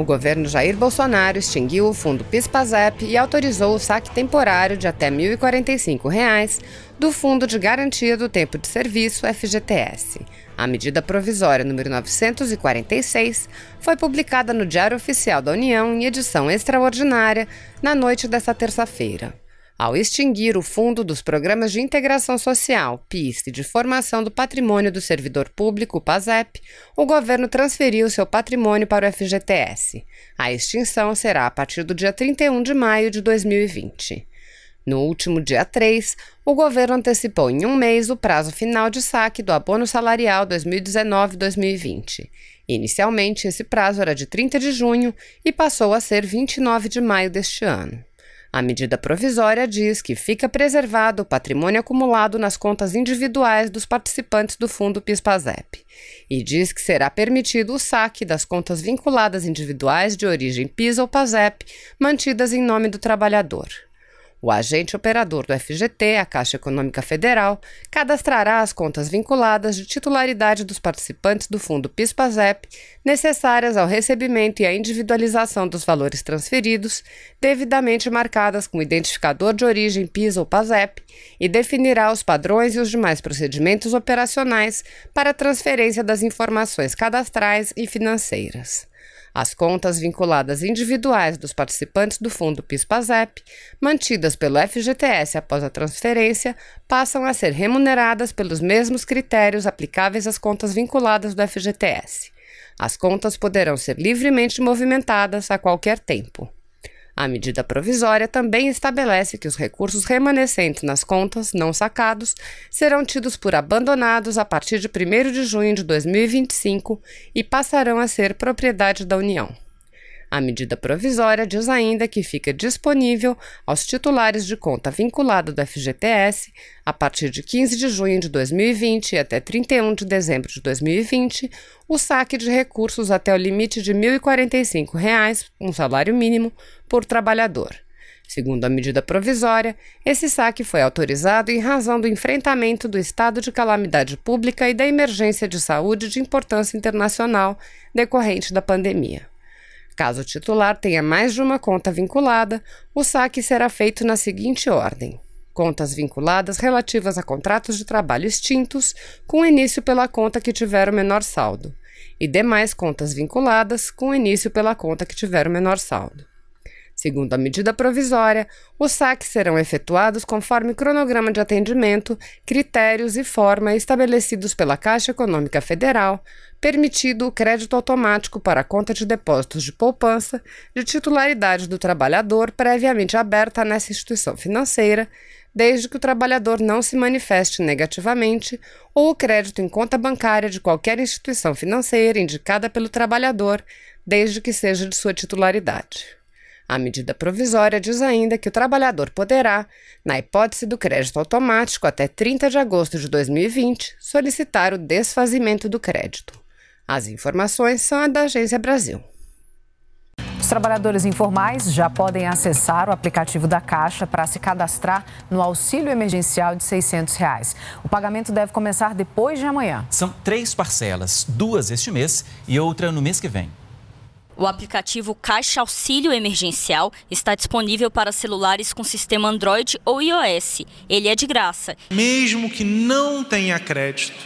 O governo Jair Bolsonaro extinguiu o fundo PIS/PASEP e autorizou o saque temporário de até R$ 1.045 do Fundo de Garantia do Tempo de Serviço, FGTS. A medida provisória número 946 foi publicada no Diário Oficial da União em edição extraordinária na noite desta terça-feira. Ao extinguir o Fundo dos Programas de Integração Social, PIS, e de Formação do Patrimônio do Servidor Público, PASEP, o governo transferiu seu patrimônio para o FGTS. A extinção será a partir do dia 31 de maio de 2020. No último dia 3, o governo antecipou em um mês o prazo final de saque do abono salarial 2019-2020. Inicialmente, esse prazo era de 30 de junho e passou a ser 29 de maio deste ano. A medida provisória diz que fica preservado o patrimônio acumulado nas contas individuais dos participantes do Fundo PIS/PASEP e diz que será permitido o saque das contas vinculadas individuais de origem PIS ou PASEP mantidas em nome do trabalhador. O agente operador do FGT, a Caixa Econômica Federal, cadastrará as contas vinculadas de titularidade dos participantes do Fundo PIS/PASEP necessárias ao recebimento e à individualização dos valores transferidos, devidamente marcadas com identificador de origem PIS ou PASEP, e definirá os padrões e os demais procedimentos operacionais para a transferência das informações cadastrais e financeiras. As contas vinculadas individuais dos participantes do Fundo PIS/PASEP, mantidas pelo FGTS após a transferência, passam a ser remuneradas pelos mesmos critérios aplicáveis às contas vinculadas do FGTS. As contas poderão ser livremente movimentadas a qualquer tempo. A medida provisória também estabelece que os recursos remanescentes nas contas não sacados serão tidos por abandonados a partir de 1º de junho de 2025 e passarão a ser propriedade da União. A medida provisória diz ainda que fica disponível aos titulares de conta vinculada do FGTS, a partir de 15 de junho de 2020 e até 31 de dezembro de 2020, o saque de recursos até o limite de R$ 1.045, um salário mínimo, por trabalhador. Segundo a medida provisória, esse saque foi autorizado em razão do enfrentamento do estado de calamidade pública e da emergência de saúde de importância internacional decorrente da pandemia. Caso o titular tenha mais de uma conta vinculada, o saque será feito na seguinte ordem: contas vinculadas relativas a contratos de trabalho extintos, com início pela conta que tiver o menor saldo, e demais contas vinculadas, com início pela conta que tiver o menor saldo. Segundo a medida provisória, os saques serão efetuados conforme cronograma de atendimento, critérios e forma estabelecidos pela Caixa Econômica Federal, permitido o crédito automático para a conta de depósitos de poupança de titularidade do trabalhador previamente aberta nessa instituição financeira, desde que o trabalhador não se manifeste negativamente, ou o crédito em conta bancária de qualquer instituição financeira indicada pelo trabalhador, desde que seja de sua titularidade. A medida provisória diz ainda que o trabalhador poderá, na hipótese do crédito automático até 30 de agosto de 2020, solicitar o desfazimento do crédito. As informações são da Agência Brasil. Os trabalhadores informais já podem acessar o aplicativo da Caixa para se cadastrar no auxílio emergencial de R$ 600. O pagamento deve começar depois de amanhã. São 3 parcelas, 2 este mês e outra no mês que vem. O aplicativo Caixa Auxílio Emergencial está disponível para celulares com sistema Android ou iOS. Ele é de graça. Mesmo que não tenha crédito,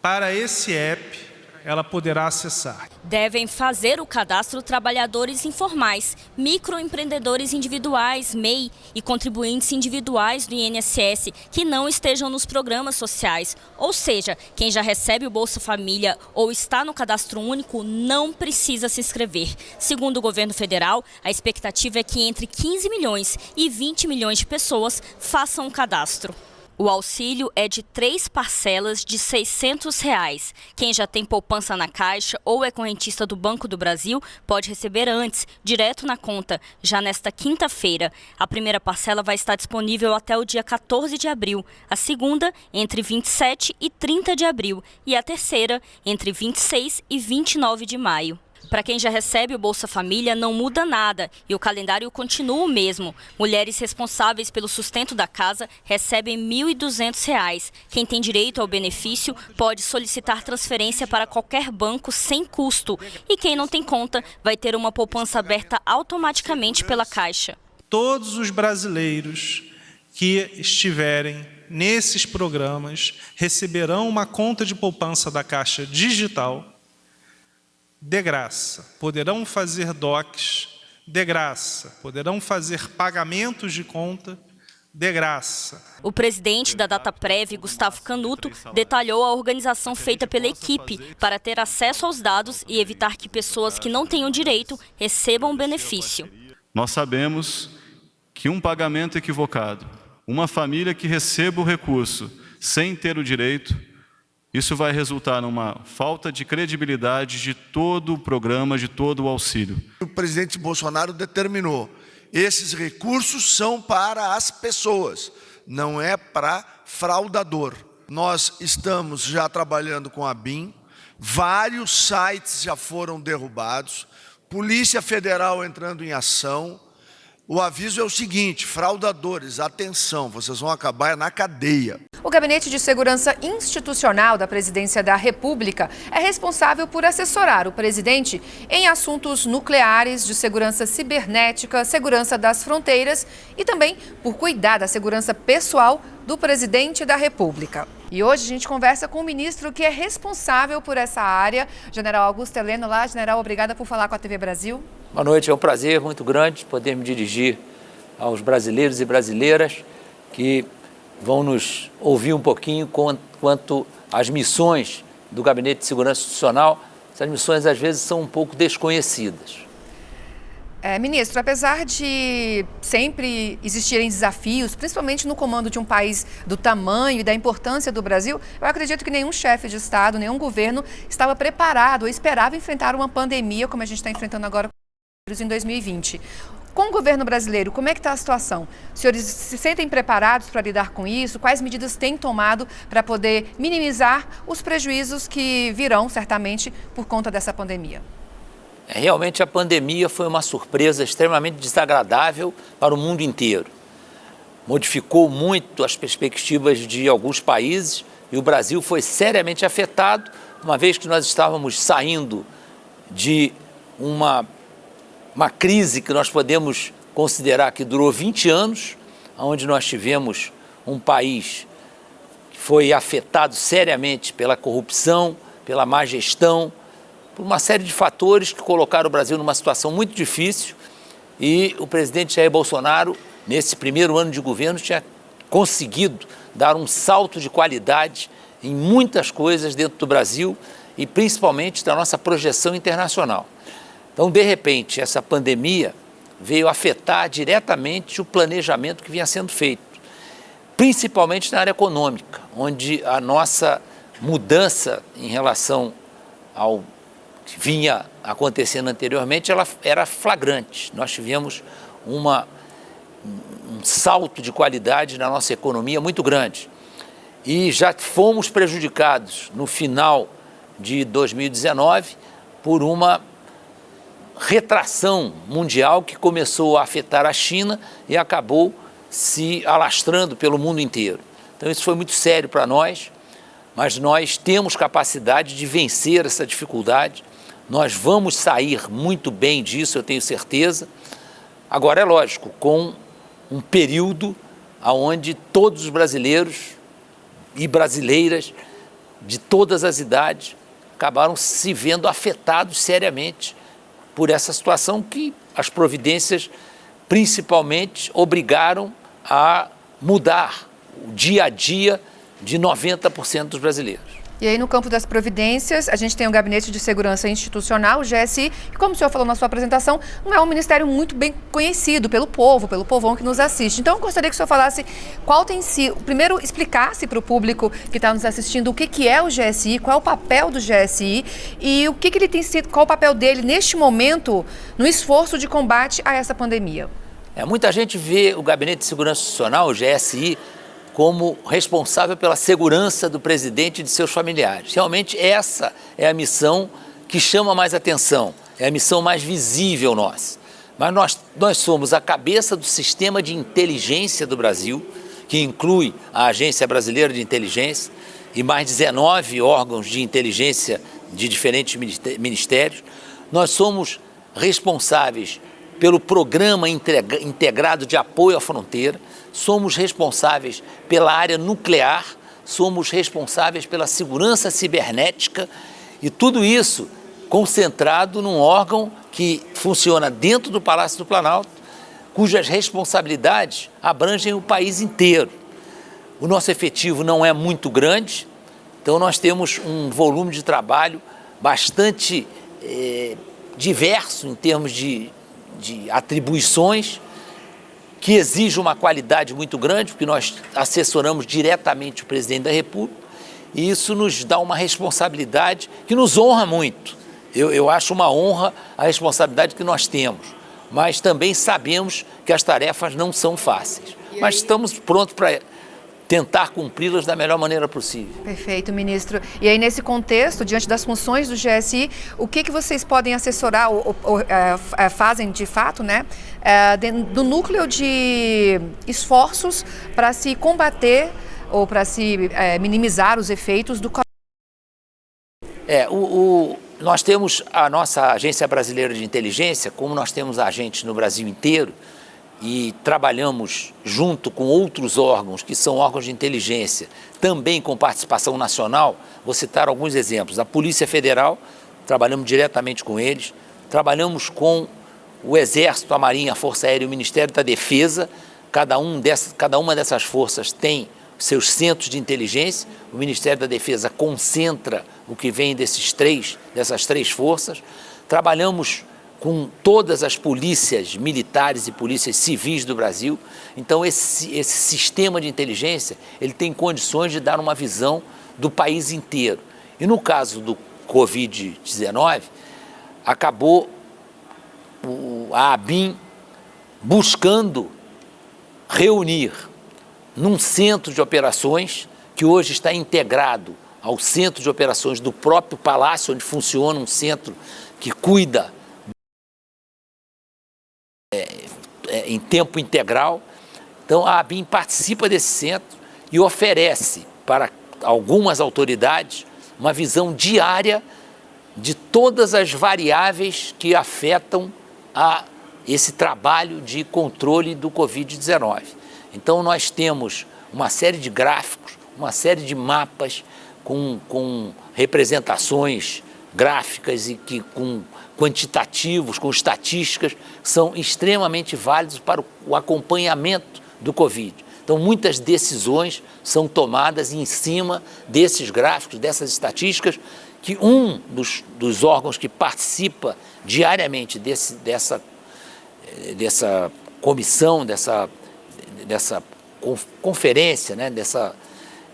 para esse app, ela poderá acessar. Devem fazer o cadastro trabalhadores informais, microempreendedores individuais, MEI e contribuintes individuais do INSS que não estejam nos programas sociais. Ou seja, quem já recebe o Bolsa Família ou está no cadastro único não precisa se inscrever. Segundo o governo federal, a expectativa é que entre 15 milhões e 20 milhões de pessoas façam o cadastro. O auxílio é de 3 parcelas de R$ 600. Quem já tem poupança na Caixa ou é correntista do Banco do Brasil pode receber antes, direto na conta, já nesta quinta-feira. A primeira parcela vai estar disponível até o dia 14 de abril, a segunda entre 27 e 30 de abril e a terceira entre 26 e 29 de maio. Para quem já recebe o Bolsa Família, não muda nada e o calendário continua o mesmo. Mulheres responsáveis pelo sustento da casa recebem R$ 1.200. Quem tem direito ao benefício pode solicitar transferência para qualquer banco sem custo. E quem não tem conta vai ter uma poupança aberta automaticamente pela Caixa. Todos os brasileiros que estiverem nesses programas receberão uma conta de poupança da Caixa digital de graça, poderão fazer DOCs de graça, poderão fazer pagamentos de conta de graça. O presidente da Dataprev, Gustavo Canuto, detalhou a organização feita pela equipe para ter acesso aos dados e evitar que pessoas que não tenham direito recebam o benefício. Nós sabemos que um pagamento equivocado, uma família que receba o recurso sem ter o direito, isso vai resultar numa falta de credibilidade de todo o programa, de todo o auxílio. O presidente Bolsonaro determinou, esses recursos são para as pessoas, não é para fraudador. Nós estamos já trabalhando com a BIM, vários sites já foram derrubados, Polícia Federal entrando em ação. O aviso é o seguinte, fraudadores, atenção, vocês vão acabar na cadeia. O Gabinete de Segurança Institucional da Presidência da República é responsável por assessorar o presidente em assuntos nucleares, de segurança cibernética, segurança das fronteiras e também por cuidar da segurança pessoal do presidente da República. E hoje a gente conversa com o ministro que é responsável por essa área, General Augusto Heleno. Olá, General, obrigada por falar com a TV Brasil. Boa noite, é um prazer muito grande poder me dirigir aos brasileiros e brasileiras que vão nos ouvir um pouquinho quanto às missões do Gabinete de Segurança Institucional. Essas missões às vezes são um pouco desconhecidas. Ministro, apesar de sempre existirem desafios, principalmente no comando de um país do tamanho e da importância do Brasil, eu acredito que nenhum chefe de Estado, nenhum governo estava preparado ou esperava enfrentar uma pandemia como a gente está enfrentando agora em 2020. Com o governo brasileiro, como é que está a situação? Os senhores se sentem preparados para lidar com isso? Quais medidas têm tomado para poder minimizar os prejuízos que virão, certamente, por conta dessa pandemia? Realmente a pandemia foi uma surpresa extremamente desagradável para o mundo inteiro. Modificou muito as perspectivas de alguns países e o Brasil foi seriamente afetado, uma vez que nós estávamos saindo de uma crise que nós podemos considerar que durou 20 anos, onde nós tivemos um país que foi afetado seriamente pela corrupção, pela má gestão, por uma série de fatores que colocaram o Brasil numa situação muito difícil e o presidente Jair Bolsonaro, nesse primeiro ano de governo, tinha conseguido dar um salto de qualidade em muitas coisas dentro do Brasil e principalmente da nossa projeção internacional. Então, de repente, essa pandemia veio afetar diretamente o planejamento que vinha sendo feito, principalmente na área econômica, onde a nossa mudança em relação ao que vinha acontecendo anteriormente, ela era flagrante. Nós tivemos um salto de qualidade na nossa economia muito grande. E já fomos prejudicados no final de 2019 por uma retração mundial que começou a afetar a China e acabou se alastrando pelo mundo inteiro. Então isso foi muito sério para nós, mas nós temos capacidade de vencer essa dificuldade. Nós vamos sair muito bem disso, eu tenho certeza. Agora, é lógico, com um período onde todos os brasileiros e brasileiras de todas as idades acabaram se vendo afetados seriamente por essa situação que as providências principalmente obrigaram a mudar o dia a dia de 90% dos brasileiros. E aí, no campo das providências, a gente tem o Gabinete de Segurança Institucional, o GSI, que, como o senhor falou na sua apresentação, não é um ministério muito bem conhecido pelo povo, pelo povão que nos assiste. Então, eu gostaria que o senhor falasse qual tem sido, primeiro explicasse para o público que está nos assistindo o que é o GSI, qual é o papel do GSI e o que ele tem sido, qual o papel dele neste momento no esforço de combate a essa pandemia. Muita gente vê o Gabinete de Segurança Institucional, o GSI, como responsável pela segurança do presidente e de seus familiares. Realmente essa é a missão que chama mais atenção. é a missão mais visível nossa. Mas nós somos a cabeça do sistema de inteligência do Brasil, que inclui a Agência Brasileira de Inteligência e mais 19 órgãos de inteligência de diferentes ministérios. Nós somos responsáveis pelo Programa Integrado de Apoio à Fronteira, somos responsáveis pela área nuclear, somos responsáveis pela segurança cibernética e tudo isso concentrado num órgão que funciona dentro do Palácio do Planalto, cujas responsabilidades abrangem o país inteiro. O nosso efetivo não é muito grande, então nós temos um volume de trabalho bastante diverso em termos de atribuições, que exige uma qualidade muito grande, porque nós assessoramos diretamente o presidente da República, e isso nos dá uma responsabilidade que nos honra muito. Eu acho uma honra a responsabilidade que nós temos, mas também sabemos que as tarefas não são fáceis. Mas estamos prontos para tentar cumpri-las da melhor maneira possível. Perfeito, ministro. E aí, nesse contexto, diante das funções do GSI, o que vocês podem assessorar ou fazem de fato, né, do núcleo de esforços para se combater ou para se minimizar os efeitos do Nós temos a nossa Agência Brasileira de Inteligência, como nós temos agentes no Brasil inteiro, e trabalhamos junto com outros órgãos, que são órgãos de inteligência, também com participação nacional. Vou citar alguns exemplos. A Polícia Federal, trabalhamos diretamente com eles, trabalhamos com o Exército, a Marinha, a Força Aérea e o Ministério da Defesa. Cada uma dessas forças tem seus centros de inteligência. O Ministério da Defesa concentra o que vem dessas três forças. Trabalhamos com todas as polícias militares e polícias civis do Brasil. Então, esse sistema de inteligência, ele tem condições de dar uma visão do país inteiro. E no caso do Covid-19, acabou a ABIN buscando reunir num centro de operações, que hoje está integrado ao centro de operações do próprio Palácio, onde funciona um centro que cuida em tempo integral. Então, a ABIN participa desse centro e oferece para algumas autoridades uma visão diária de todas as variáveis que afetam esse trabalho de controle do Covid-19. Então, nós temos uma série de gráficos, uma série de mapas com representações gráficas e com quantitativos, com estatísticas, que são extremamente válidos para o acompanhamento do Covid. Então, muitas decisões são tomadas em cima desses gráficos, dessas estatísticas, que um dos órgãos que participa diariamente dessa comissão, dessa conferência, né,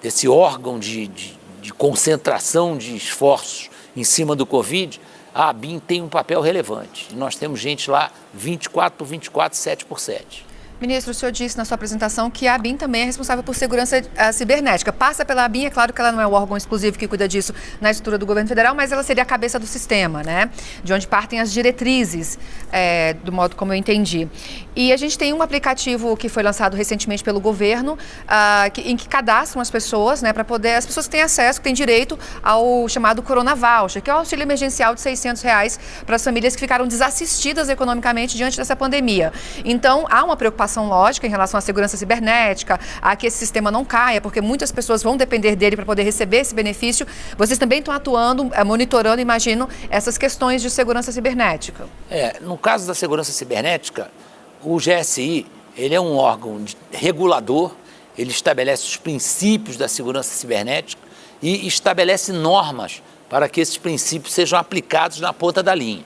desse órgão de concentração de esforços em cima do Covid, a ABIN tem um papel relevante. E nós temos gente lá 24/24, 7/7. Ministro, o senhor disse na sua apresentação que a ABIN também é responsável por segurança cibernética. Passa pela ABIN, é claro que ela não é o órgão exclusivo que cuida disso na estrutura do governo federal, mas ela seria a cabeça do sistema, né? De onde partem as diretrizes, do modo como eu entendi. E a gente tem um aplicativo que foi lançado recentemente pelo governo, em que cadastram as pessoas, né, para poder, as pessoas que têm acesso, que têm direito ao chamado Corona Voucher, que é o auxílio emergencial de R$600 para as famílias que ficaram desassistidas economicamente diante dessa pandemia. Então, há uma preocupação lógica em relação à segurança cibernética, a que esse sistema não caia, porque muitas pessoas vão depender dele para poder receber esse benefício. Vocês também estão atuando, monitorando, imagino, essas questões de segurança cibernética. No caso da segurança cibernética, o GSI, ele é um órgão regulador, ele estabelece os princípios da segurança cibernética e estabelece normas para que esses princípios sejam aplicados na ponta da linha.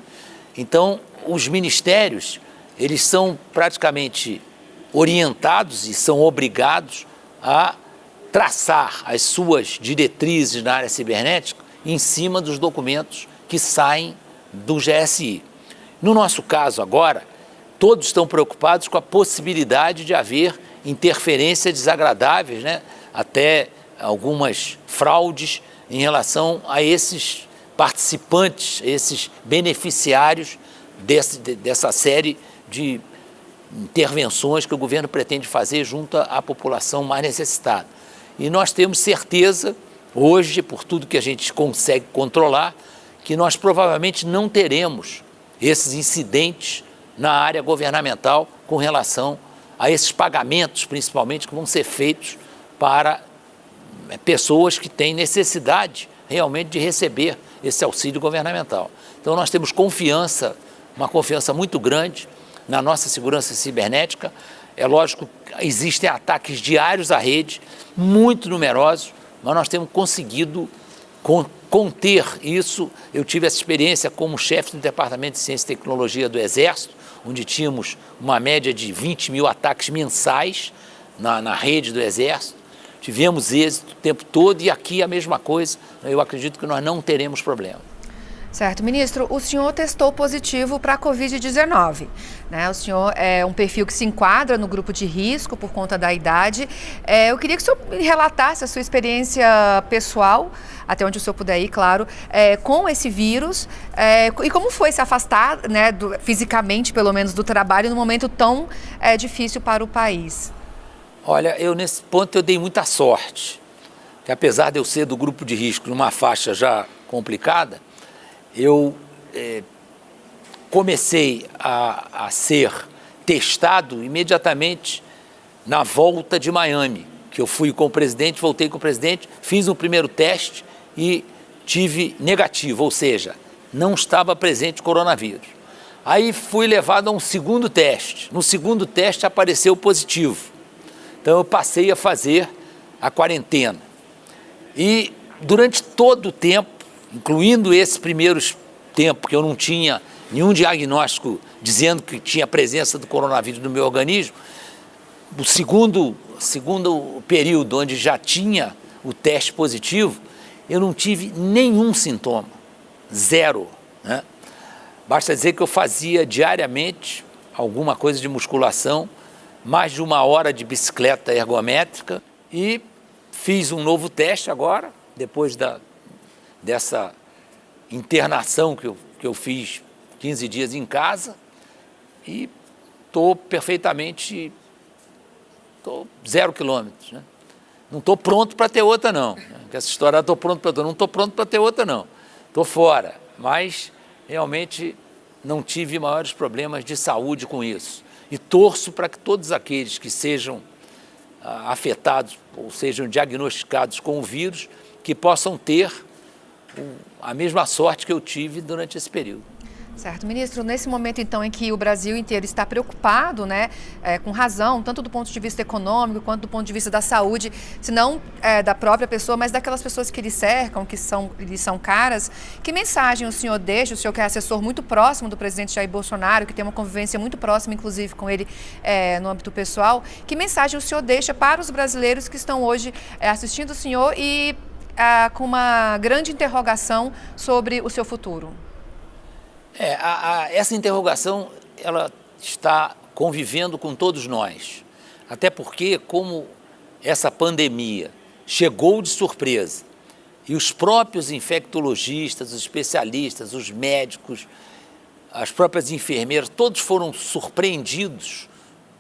Então, os ministérios, eles são praticamente orientados e são obrigados a traçar as suas diretrizes na área cibernética em cima dos documentos que saem do GSI. No nosso caso agora, todos estão preocupados com a possibilidade de haver interferências desagradáveis, né? Até algumas fraudes em relação a esses participantes, esses beneficiários dessa série de intervenções que o governo pretende fazer junto à população mais necessitada. E nós temos certeza, hoje, por tudo que a gente consegue controlar, que nós provavelmente não teremos esses incidentes na área governamental com relação a esses pagamentos, principalmente, que vão ser feitos para pessoas que têm necessidade realmente de receber esse auxílio governamental. Então nós temos confiança, uma confiança muito grande na nossa segurança cibernética. É lógico que existem ataques diários à rede, muito numerosos, mas nós temos conseguido conter isso. Eu tive essa experiência como chefe do Departamento de Ciência e Tecnologia do Exército, onde tínhamos uma média de 20 mil ataques mensais na rede do Exército. Tivemos êxito o tempo todo e aqui a mesma coisa. Eu acredito que nós não teremos problema. Certo. Ministro, o senhor testou positivo para a Covid-19, né? O senhor é um perfil que se enquadra no grupo de risco por conta da idade. Eu queria que o senhor relatasse a sua experiência pessoal, até onde o senhor puder ir, claro, com esse vírus, e como foi se afastar, né, fisicamente, pelo menos, do trabalho num momento tão difícil para o país. Olha, nesse ponto eu dei muita sorte, que apesar de eu ser do grupo de risco numa faixa já complicada, eu comecei a ser testado imediatamente na volta de Miami, que eu fui com o presidente, voltei com o presidente, fiz um primeiro teste e tive negativo, ou seja, não estava presente coronavírus. Aí fui levado a um segundo teste. No segundo teste apareceu positivo. Então eu passei a fazer a quarentena. E durante todo o tempo, incluindo esse primeiro tempo que eu não tinha nenhum diagnóstico dizendo que tinha presença do coronavírus no meu organismo, o segundo período onde já tinha o teste positivo, eu não tive nenhum sintoma, zero, né? Basta dizer que eu fazia diariamente alguma coisa de musculação, mais de 1 hora de bicicleta ergométrica e fiz um novo teste agora, depois dessa internação que eu fiz 15 dias em casa e estou perfeitamente, 0 quilômetros, né? Não estou pronto para ter outra não, essa história estou pronto para ter, não estou pronto para ter outra não, estou fora, mas realmente não tive maiores problemas de saúde com isso e torço para que todos aqueles que sejam afetados ou sejam diagnosticados com o vírus que possam ter a mesma sorte que eu tive durante esse período. Certo, ministro, nesse momento então em que o Brasil inteiro está preocupado, né, com razão, tanto do ponto de vista econômico quanto do ponto de vista da saúde, se não da própria pessoa, mas daquelas pessoas que lhe cercam, que lhe são caras, que mensagem o senhor deixa, o senhor que é assessor muito próximo do presidente Jair Bolsonaro, que tem uma convivência muito próxima, inclusive, com ele no âmbito pessoal, que mensagem o senhor deixa para os brasileiros que estão hoje assistindo o senhor e com uma grande interrogação sobre o seu futuro? Essa interrogação ela está convivendo com todos nós, até porque como essa pandemia chegou de surpresa e os próprios infectologistas, os especialistas, os médicos, as próprias enfermeiras, todos foram surpreendidos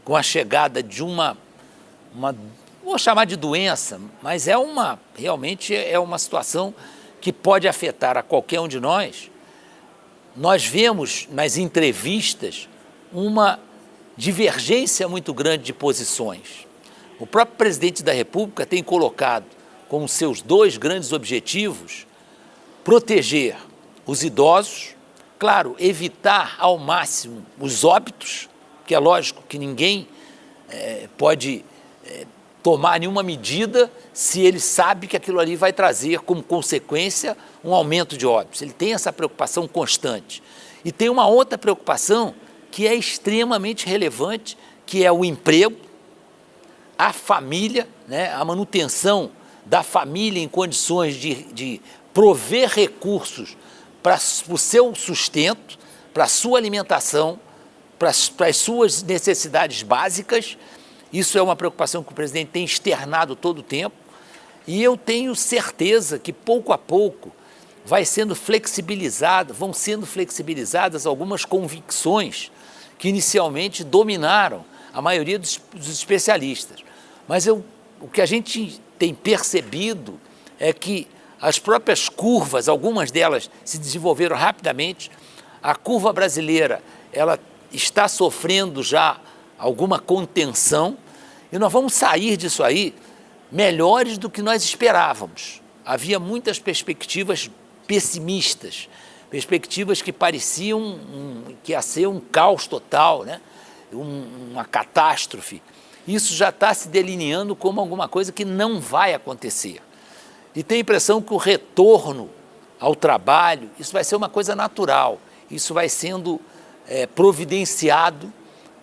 com a chegada de uma vou chamar de doença, mas realmente é uma situação que pode afetar a qualquer um de nós. Nós vemos nas entrevistas uma divergência muito grande de posições. O próprio presidente da República tem colocado como seus 2 grandes objetivos proteger os idosos, claro, evitar ao máximo os óbitos, que é lógico que ninguém pode tomar nenhuma medida se ele sabe que aquilo ali vai trazer como consequência um aumento de óbitos. Ele tem essa preocupação constante. E tem uma outra preocupação que é extremamente relevante, que é o emprego, a família, né, a manutenção da família em condições de prover recursos para o seu sustento, para a sua alimentação, para as suas necessidades básicas. Isso é uma preocupação que o presidente tem externado todo o tempo e eu tenho certeza que pouco a pouco vão sendo flexibilizadas algumas convicções que inicialmente dominaram a maioria dos especialistas. Mas o que a gente tem percebido é que as próprias curvas, algumas delas se desenvolveram rapidamente. A curva brasileira, ela está sofrendo já alguma contenção e nós vamos sair disso aí melhores do que nós esperávamos. Havia muitas perspectivas pessimistas, perspectivas que pareciam que ia ser um caos total, né? Uma catástrofe. Isso já está se delineando como alguma coisa que não vai acontecer. E tem a impressão que o retorno ao trabalho, isso vai ser uma coisa natural, isso vai sendo providenciado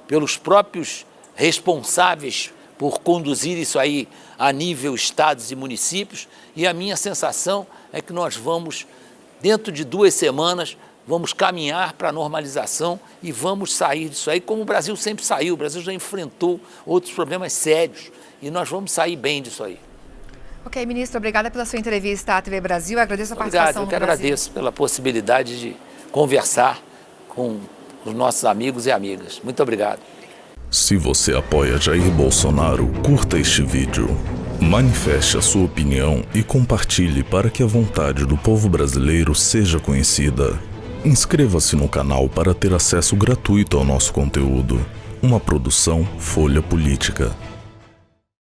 pelos próprios responsáveis por conduzir isso aí a nível estados e municípios, e a minha sensação é que nós vamos, dentro de 2 semanas, vamos caminhar para a normalização e vamos sair disso aí, como o Brasil sempre saiu. O Brasil já enfrentou outros problemas sérios e nós vamos sair bem disso aí. Ok, ministro, obrigada pela sua entrevista à TV Brasil. Agradeço a participação no Brasil. Eu que agradeço pela possibilidade de conversar com os nossos amigos e amigas. Muito obrigado. Se você apoia Jair Bolsonaro, curta este vídeo. Manifeste a sua opinião e compartilhe para que a vontade do povo brasileiro seja conhecida. Inscreva-se no canal para ter acesso gratuito ao nosso conteúdo. Uma produção Folha Política.